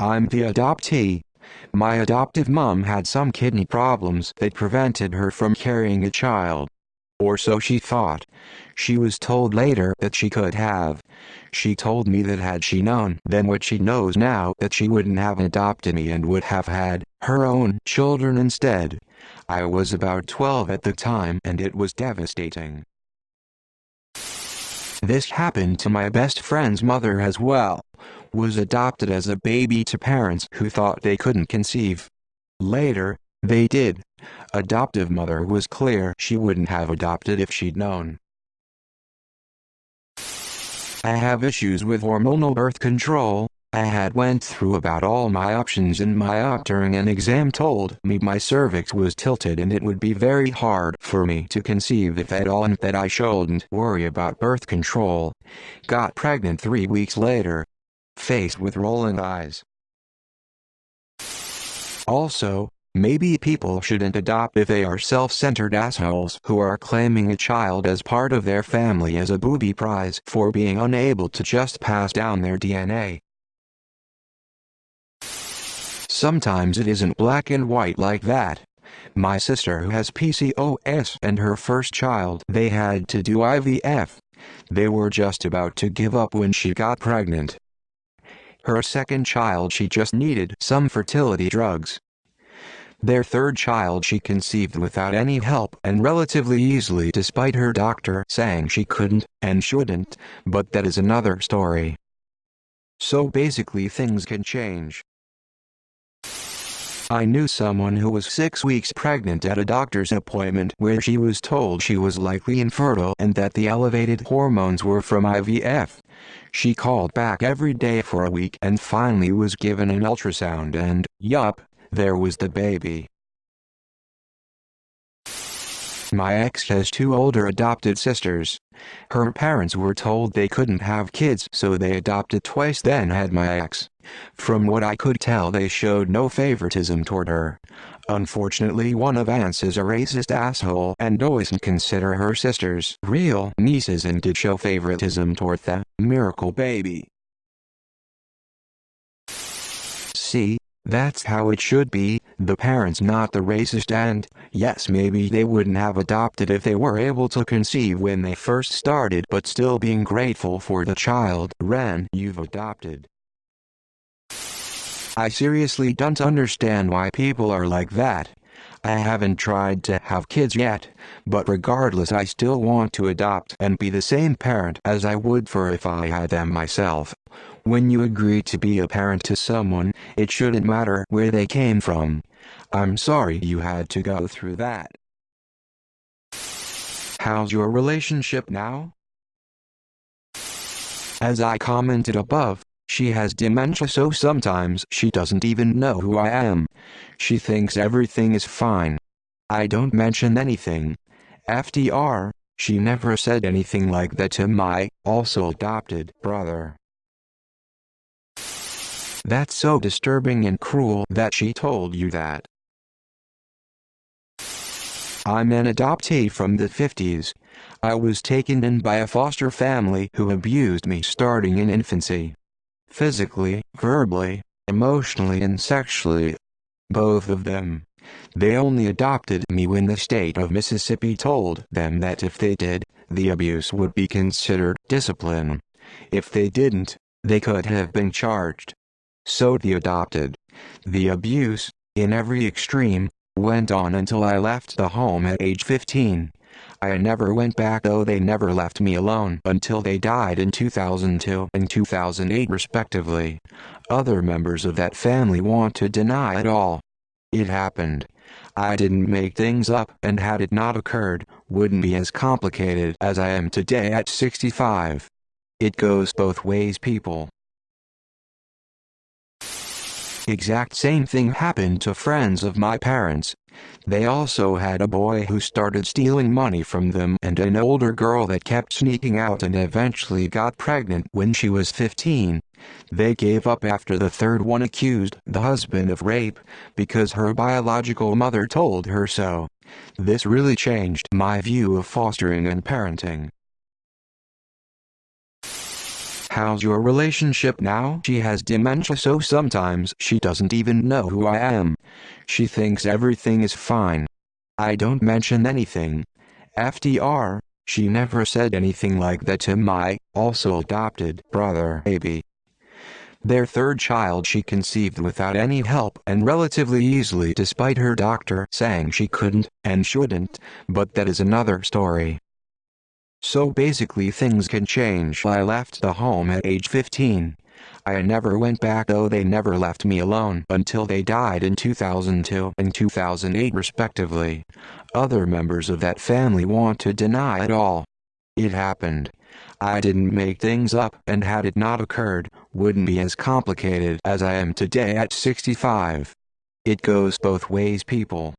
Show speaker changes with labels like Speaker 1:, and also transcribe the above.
Speaker 1: I'm the adoptee. My adoptive mom had some kidney problems that prevented her from carrying a child. Or so she thought. She was told later that she could have. She told me that had she known then what she knows now, that she wouldn't have adopted me and would have had her own children instead. I was about 12 at the time and it was devastating. This happened to my best friend's mother as well. Was adopted as a baby to parents who thought they couldn't conceive. Later, they did. Adoptive mother was clear she wouldn't have adopted if she'd known. I have issues with hormonal birth control. I had went through about all my options and my doc during an exam told me my cervix was tilted and it would be very hard for me to conceive if at all and that I shouldn't worry about birth control. Got pregnant 3 weeks later. Faced with rolling eyes. Also, maybe people shouldn't adopt if they are self-centered assholes who are claiming a child as part of their family as a booby prize for being unable to just pass down their DNA. Sometimes it isn't black and white like that. My sister who has PCOS and her first child, they had to do IVF. They were just about to give up when she got pregnant. Her second child she just needed some fertility drugs. Their third child she conceived without any help and relatively easily despite her doctor saying she couldn't and shouldn't, but that is another story. So basically things can change. I knew someone who was 6 weeks pregnant at a doctor's appointment where she was told she was likely infertile and that the elevated hormones were from IVF. She called back every day for a week and finally was given an ultrasound and, yup, there was the baby. My ex has 2 older adopted sisters. Her parents were told they couldn't have kids so they adopted twice then had my ex. From what I could tell they showed no favoritism toward her. Unfortunately one of aunts is a racist asshole and doesn't consider her sisters real nieces and did show favoritism toward the miracle baby. See? That's how it should be, the parents not the racist and, yes maybe they wouldn't have adopted if they were able to conceive when they first started but still being grateful for the child you've adopted. I seriously don't understand why people are like that. I haven't tried to have kids yet, but regardless I still want to adopt and be the same parent as I would for if I had them myself. When you agree to be a parent to someone, it shouldn't matter where they came from. I'm sorry you had to go through that. How's your relationship now? As I commented above, she has dementia so sometimes she doesn't even know who I am. She thinks everything is fine. I don't mention anything. FDR, she never said anything like that to my, also adopted, brother. That's so disturbing and cruel that she told you that. I'm an adoptee from the 50s. I was taken in by a foster family who abused me starting in infancy. Physically, verbally, emotionally and sexually. Both of them. They only adopted me when the state of Mississippi told them that if they did, the abuse would be considered discipline. If they didn't, they could have been charged. So the adopted. The abuse, in every extreme, went on until I left the home at age 15. I never went back though they never left me alone until they died in 2002 and 2008 respectively. Other members of that family want to deny it all. It happened. I didn't make things up and had it not occurred, wouldn't be as complicated as I am today at 65. It goes both ways people. Exact same thing happened to friends of my parents. They also had a boy who started stealing money from them and an older girl that kept sneaking out and eventually got pregnant when she was 15. They gave up after the third one accused the husband of rape because her biological mother told her so. This really changed my view of fostering and parenting. How's your relationship now? She has dementia, so sometimes she doesn't even know who I am. She thinks everything is fine. I don't mention anything. FDR, she never said anything like that to my, also adopted, brother AB. Their third child she conceived without any help and relatively easily, despite her doctor saying she couldn't and shouldn't, but that is another story. So basically things can change. I left the home at age 15. I never went back, though they never left me alone until they died in 2002 and 2008 respectively. Other members of that family want to deny it all. It happened. I didn't make things up, and had it not occurred, wouldn't be as complicated as I am today at 65. It goes both ways, people.